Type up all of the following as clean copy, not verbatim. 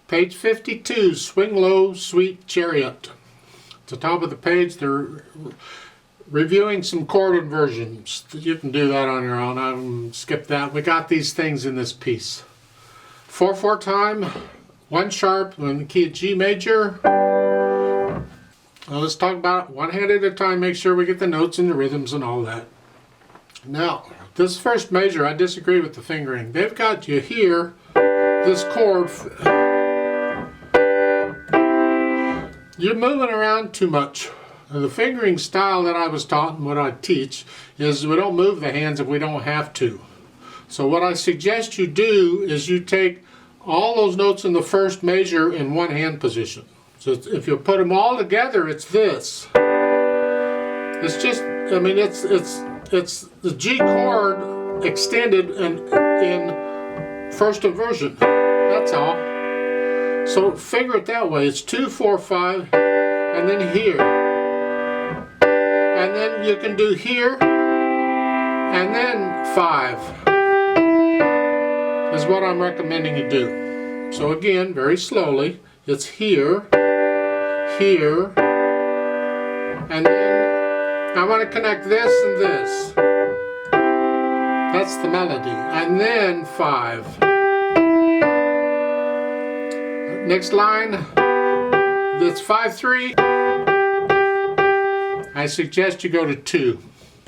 Page 52, Swing Low, Sweet Chariot. At the top of the page, they're reviewing some chord inversions. You can do that on your own. I skip that. We got these things in this piece. 4/4 time, 1 sharp in the key of G major. Now let's talk about it one hand at a time. Make sure we get the notes and the rhythms and all that. Now, this first measure, I disagree with the fingering. They've got you here, this chord. You're moving around too much. The fingering style that I was taught and what I teach is we don't move the hands if we don't have to. So what I suggest you do is you take all those notes in the first measure in one hand position. So if you put them all together, it's this. It's just, I mean, it's the G chord extended in first inversion. That's all. So figure it that way. It's 2, 4, 5, and then here. And then you can do here, and then 5 is what I'm recommending you do. So again, very slowly, it's here, here, and then I want to connect this and this. That's the melody. And then 5. Next line, that's 5/3. I suggest you go to 2.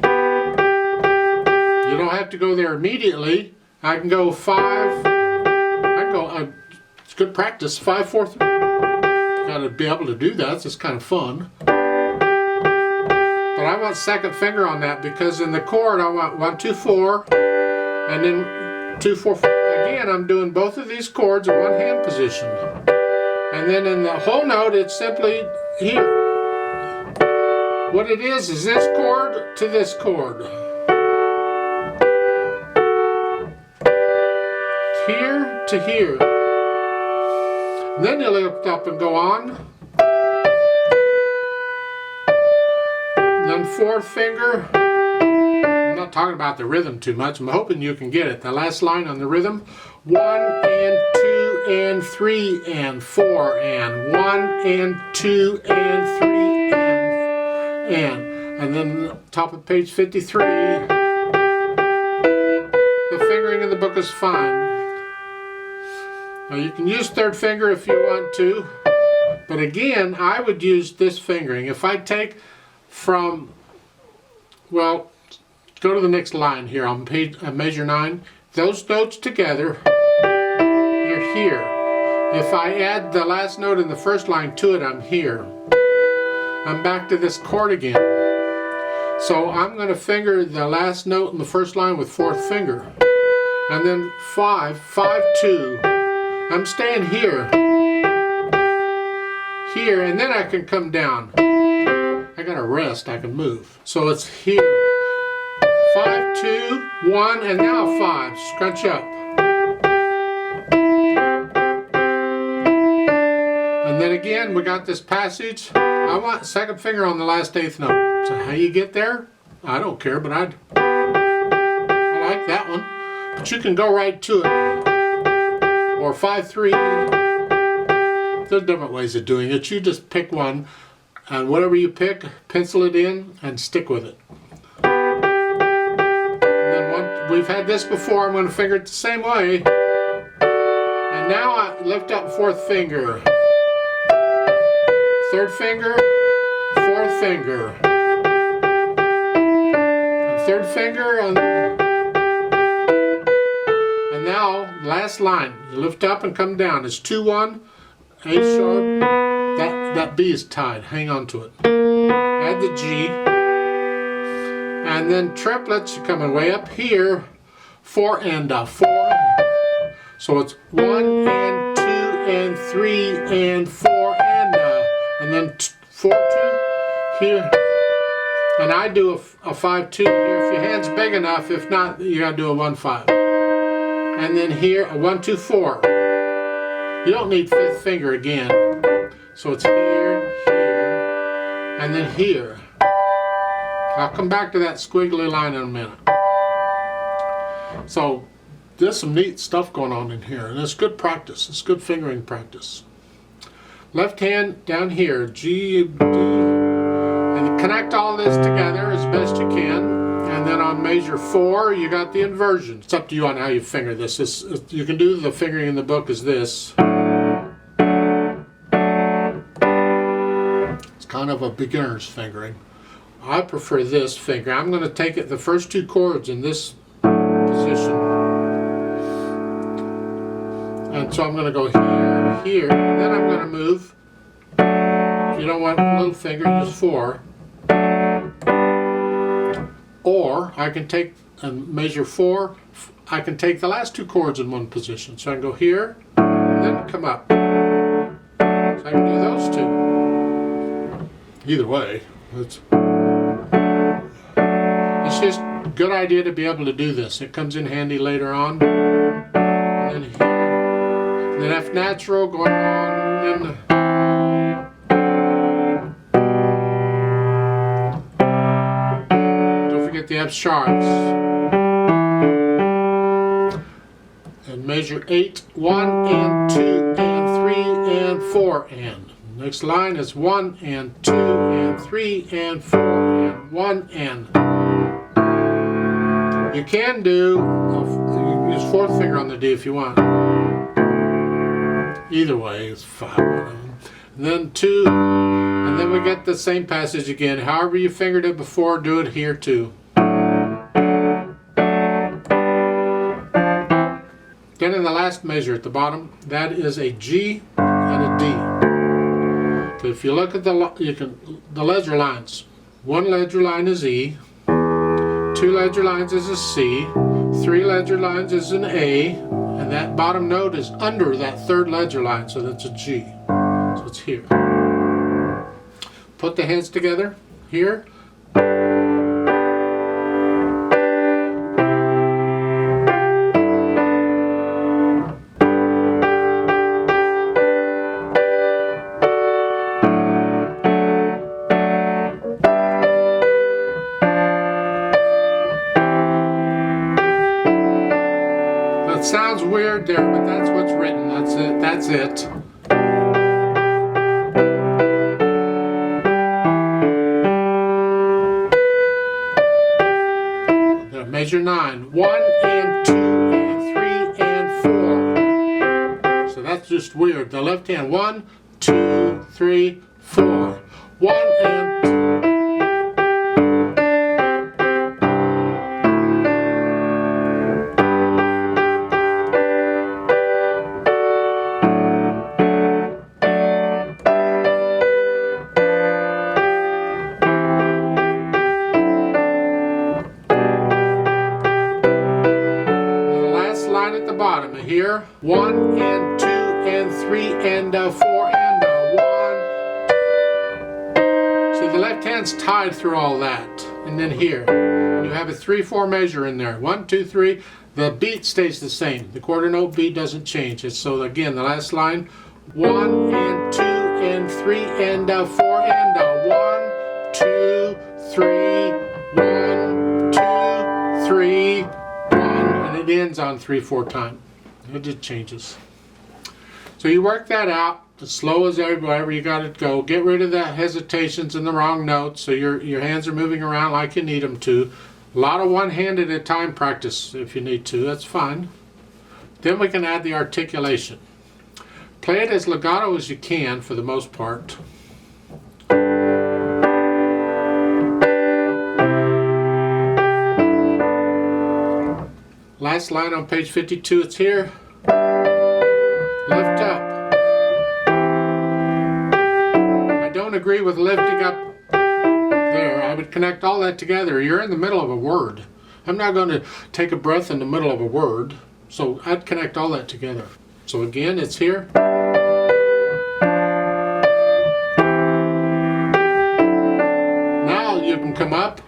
You don't have to go there immediately. I can go 5. It's good practice. 5/4. Got to be able to do that. It's kind of fun. But I want second finger on that because in the chord I want 1, 2, 4, and then 2, 4, 4. Again, I'm doing both of these chords in one hand position. And then in the whole note, it's simply here. What it is this chord to this chord. Here to here. And then you lift up and go on. And then fourth finger. I'm not talking about the rhythm too much. I'm hoping you can get it. The last line on the rhythm. 1 and 2 and 3 and 4 and 1 and 2 and 3 and then top of page 53. The fingering in the book is fine. Now you can use third finger if you want to, but again I would use this fingering. If I take from, well, go to the next line here on page measure 9. Those notes together, you're here. If I add the last note in the first line to it, I'm here. I'm back to this chord again. So I'm going to finger the last note in the first line with fourth finger. And then 5, 5, 2. I'm staying here. Here, and then I can come down. I got to rest, I can move. So it's here. 5, 2, 1, and now 5. Scrunch up. And then again, we got this passage. I want second finger on the last eighth note. So how you get there? I don't care, but I like that one. But you can go right to it. Or 5/3. There's different ways of doing it. You just pick one, and whatever you pick, pencil it in and stick with it. We've had this before. I'm going to finger it the same way. And now I lift up fourth finger. Third finger, fourth finger. And third finger, and now last line. You lift up and come down. It's 2, 1, A sharp. That B is tied. Hang on to it. Add the G. And then triplets, you're coming way up here, 4 and 4. So it's 1 and 2 and 3 and 4 and then 4, 2 here. And I do a 5, 2 here if your hand's big enough. If not, you gotta do a 1, 5. And then here, a 1, 2, 4. You don't need fifth finger again. So it's here, here, and then here. I'll come back to that squiggly line in a minute. So there's some neat stuff going on in here, and it's good practice. It's good fingering practice. Left hand down here, G, D, and connect all this together as best you can. And then on measure 4, you got the inversion. It's up to you on how you finger this. You can do the fingering in the book as this. It's kind of a beginner's fingering. I prefer this finger. I'm going to take it the first 2 chords in this position. And so I'm going to go here, here, and then I'm going to move. If you don't want a little finger, use 4. Or I can take and measure 4. I can take the last 2 chords in one position. So I can go here and then come up. So I can do those 2. Either way, it's just a good idea to be able to do this. It comes in handy later on. And then here. And then F natural going on. And then the F sharps, and measure 8, 1 and 2 and 3 and 4 and. Next line is 1 and 2 and 3 and 4 and 1 and. You can do use 4th finger on the D if you want. Either way, it's 5. And then 2, and then we get the same passage again. However you fingered it before, do it here too. Then in the last measure at the bottom, that is a G and a D. So if you look at the ledger lines, 1 ledger line is E, 2 ledger lines is a C, 3 ledger lines is an A, and that bottom note is under that 3rd ledger line, so that's a G. So it's here. Put the hands together here. Sounds weird there, but that's what's written. That's it. That's it. There, measure 9. 1 and 2 and 3 and 4. So that's just weird. The left hand. 1, 2, 3, 4. 1 and 2. At the bottom here, 1 and 2 and 3 and 4 and 1. See, the left hand's tied through all that, and then here, and you have a 3/4 measure in there. 1, 2, 3. The beat stays the same. The quarter note beat doesn't change. It's so again the last line, 1 and 2 and 3 and 4 and 1, 2, 3, 1, 2, 3. It ends on 3/4 time. It just changes. So you work that out as slow as wherever you got it go. Get rid of the hesitations and the wrong notes so your hands are moving around like you need them to. A lot of one hand at a time practice if you need to. That's fine. Then we can add the articulation. Play it as legato as you can for the most part. Last line on page 52, it's here. Lift up. I don't agree with lifting up there. I would connect all that together. You're in the middle of a word. I'm not going to take a breath in the middle of a word, so I'd connect all that together. So again, it's here. Now you can come up.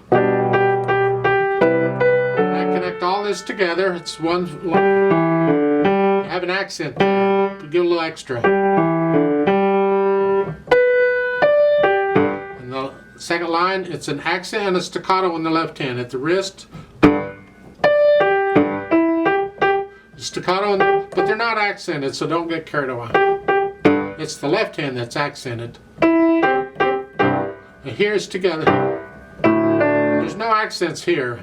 All this together, it's one. You have an accent there. Give a little extra. And the second line, it's an accent and a staccato on the left hand at the wrist. staccato, but they're not accented, so don't get carried away. It's the left hand that's accented. And here's together. There's no accents here.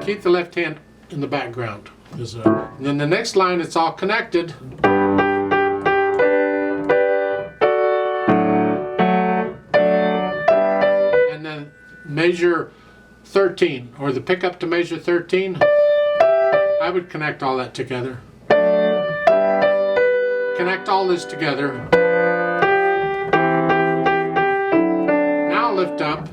Keep the left hand in the background. And then the next line, it's all connected. And then measure 13, or the pickup to measure 13. I would connect all that together. Connect all this together. Now lift up.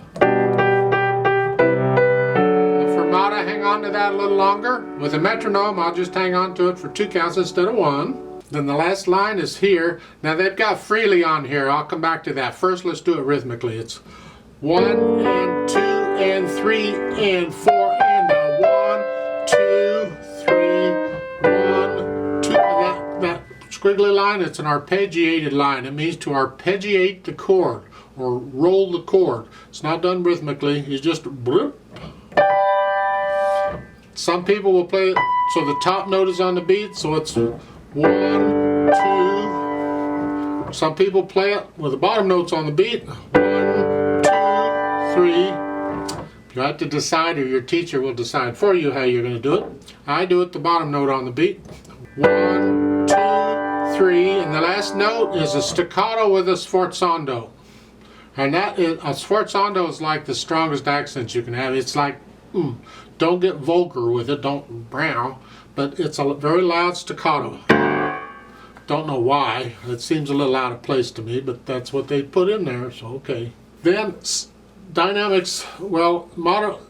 Hang on to that a little longer. With a metronome, I'll just hang on to it for 2 counts instead of 1. Then the last line is here. Now they've got freely on here. I'll come back to that. First, let's do it rhythmically. It's 1 and 2 and 3 and 4 and a 1, 2, 3, 1, 2. That squiggly line, it's an arpeggiated line. It means to arpeggiate the chord or roll the chord. It's not done rhythmically. You just bloop. Some people will play it so the top note is on the beat, so it's 1, 2. Some people play it with the bottom notes on the beat. 1, 2, 3. You have to decide, or your teacher will decide for you how you're going to do it. I do it the bottom note on the beat. 1, 2, 3, and the last note is a staccato with a sforzando. And that is, a sforzando is like the strongest accents you can have. It's like, don't get vulgar with it, don't brow, but it's a very loud staccato. Don't know why, it seems a little out of place to me, but that's what they put in there, so okay. Then dynamics, well, moderately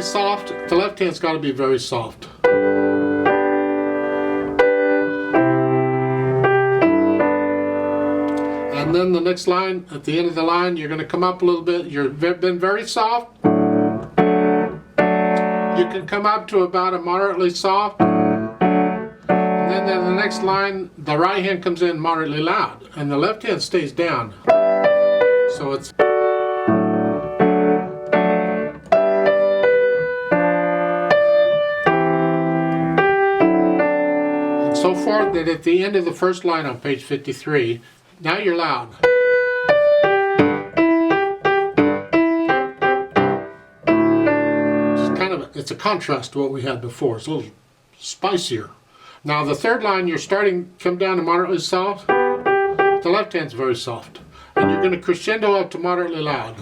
soft. The left hand's got to be very soft. And then the next line, at the end of the line, you're going to come up a little bit. You've been very soft. You can come up to about a moderately soft. And then the next line, the right hand comes in moderately loud. And the left hand stays down. So it's... and so forth, that at the end of the first line on page 53, now you're loud. It's a contrast to what we had before. It's a little spicier. Now the third line, you're starting to come down to moderately soft. The left hand's very soft. And you're going to crescendo up to moderately loud.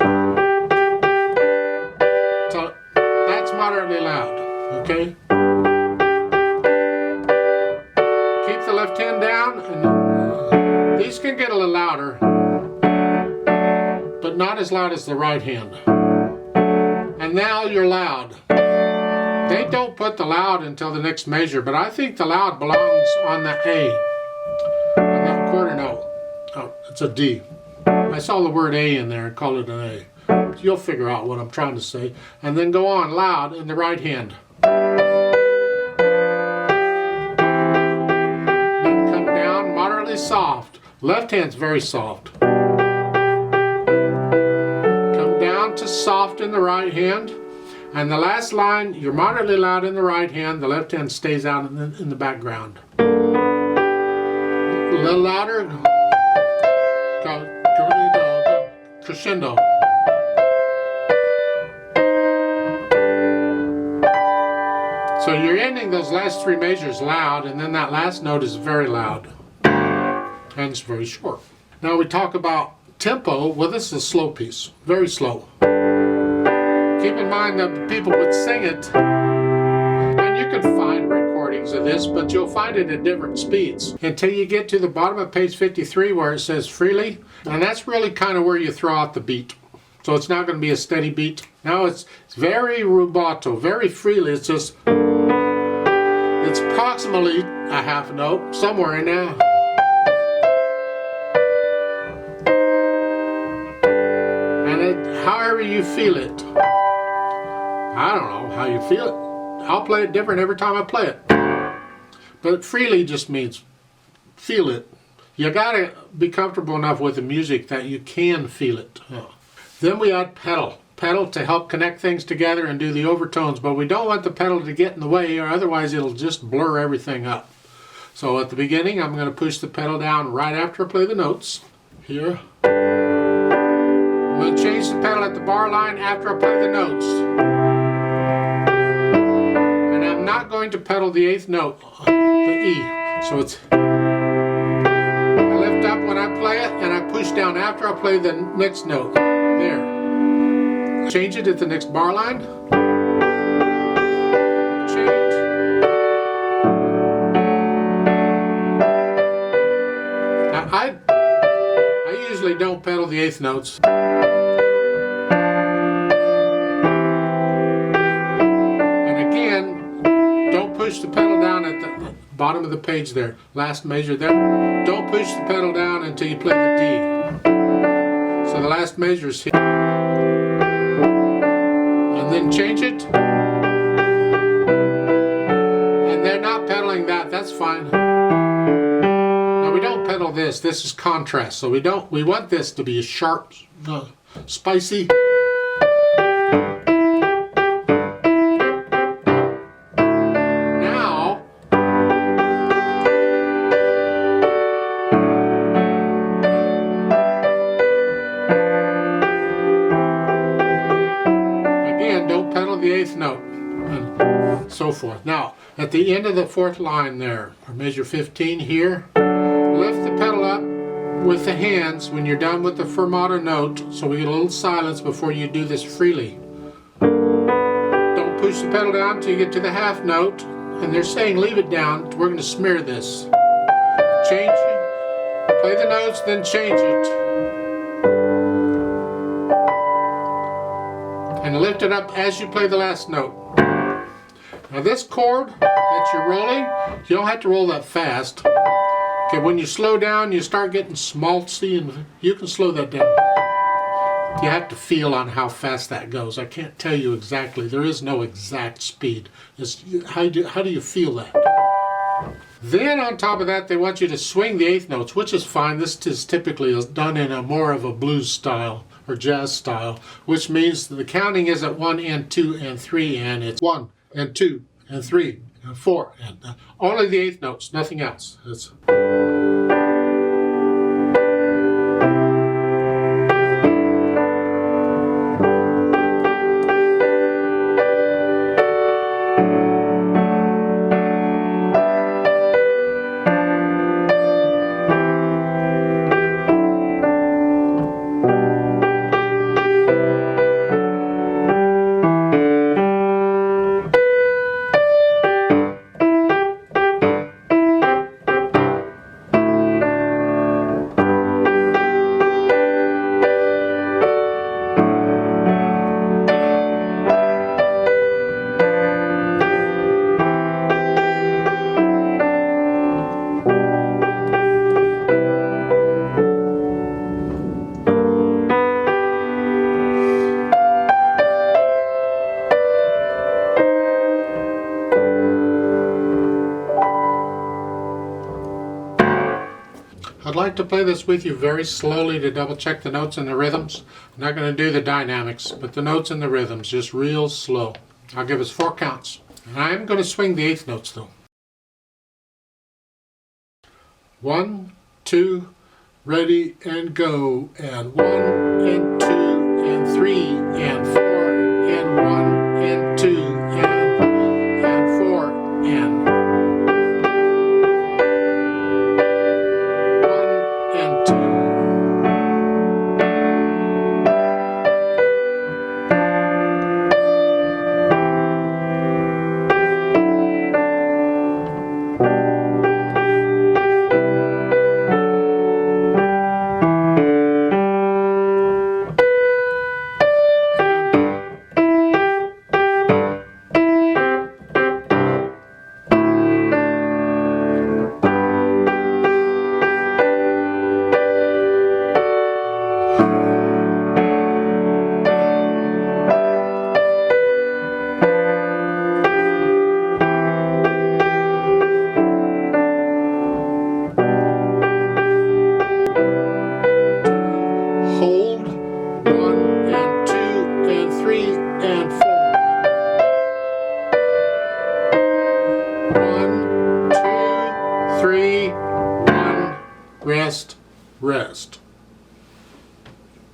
So that's moderately loud, okay? Keep the left hand down, and these can get a little louder, but not as loud as the right hand. And now you're loud. They don't put the loud until the next measure, but I think the loud belongs on the A, on that quarter note. Oh, it's a D. I saw the word A in there and called it an A. You'll figure out what I'm trying to say. And then go on loud in the right hand. Then come down moderately soft. Left hand's very soft. Come down to soft in the right hand. And the last line, you're moderately loud in the right hand, the left hand stays out in the background. A little louder. Go, crescendo. So you're ending those last 3 measures loud, and then that last note is very loud. And it's very short. Now we talk about tempo. Well, this is a slow piece, very slow. Keep in mind that people would sing it, and you can find recordings of this, but you'll find it at different speeds until you get to the bottom of page 53 where it says freely, and that's really kind of where you throw out the beat. So it's not going to be a steady beat. Now it's very rubato, very freely. It's just, it's approximately a half note, somewhere in there. However you feel it. I don't know how you feel it. I'll play it different every time I play it. But freely just means feel it. You gotta be comfortable enough with the music that you can feel it. Then we add pedal pedal to help connect things together and do the overtones, but we don't want the pedal to get in the way, or otherwise it'll just blur everything up. So at the beginning, I'm going to push the pedal down right after I play the notes. Here. I'm going to change the pedal at the bar line after I play the notes. And I'm not going to pedal the 8th note, the E. So it's... I lift up when I play it, and I push down after I play the next note. There. Change it at the next bar line. Change. Now I usually don't pedal the 8th notes. And again, don't push the pedal down at the bottom of the page there. Last measure there. Don't push the pedal down until you play the D. So the last measure is here. And then change it. And they're not pedaling that, that's fine. Now we don't pedal this. This is contrast. So we want this to be a sharp, spicy. The 8th note, and so forth. Now, at the end of the 4th line there, or measure 15 here, lift the pedal up with the hands when you're done with the fermato note, so we get a little silence before you do this freely. Don't push the pedal down until you get to the half note, and they're saying leave it down. We're going to smear this. Change it, play the notes, then change it. And lift it up as you play the last note. Now this chord that you're rolling, you don't have to roll that fast. Okay, when you slow down, you start getting schmaltzy, and you can slow that down. You have to feel on how fast that goes. I can't tell you exactly. There is no exact speed. It's how do you feel that? Then on top of that, they want you to swing the 8th notes, which is fine. This is typically done in a more of a blues style or jazz style, which means the counting is at 1 and 2 and 3, and it's 1 and 2 and 3 and 4, and only the 8th notes, nothing else. It's I'd like to play this with you very slowly to double check the notes and the rhythms. I'm not going to do the dynamics, but the notes and the rhythms, just real slow. I'll give us 4 counts. And I am going to swing the 8th notes though. 1, 2, ready and go. And 1 and 2 and 3 and 4 and 1 and 2 and 3 and 4 and 1 and 2. 3, 1, rest, rest.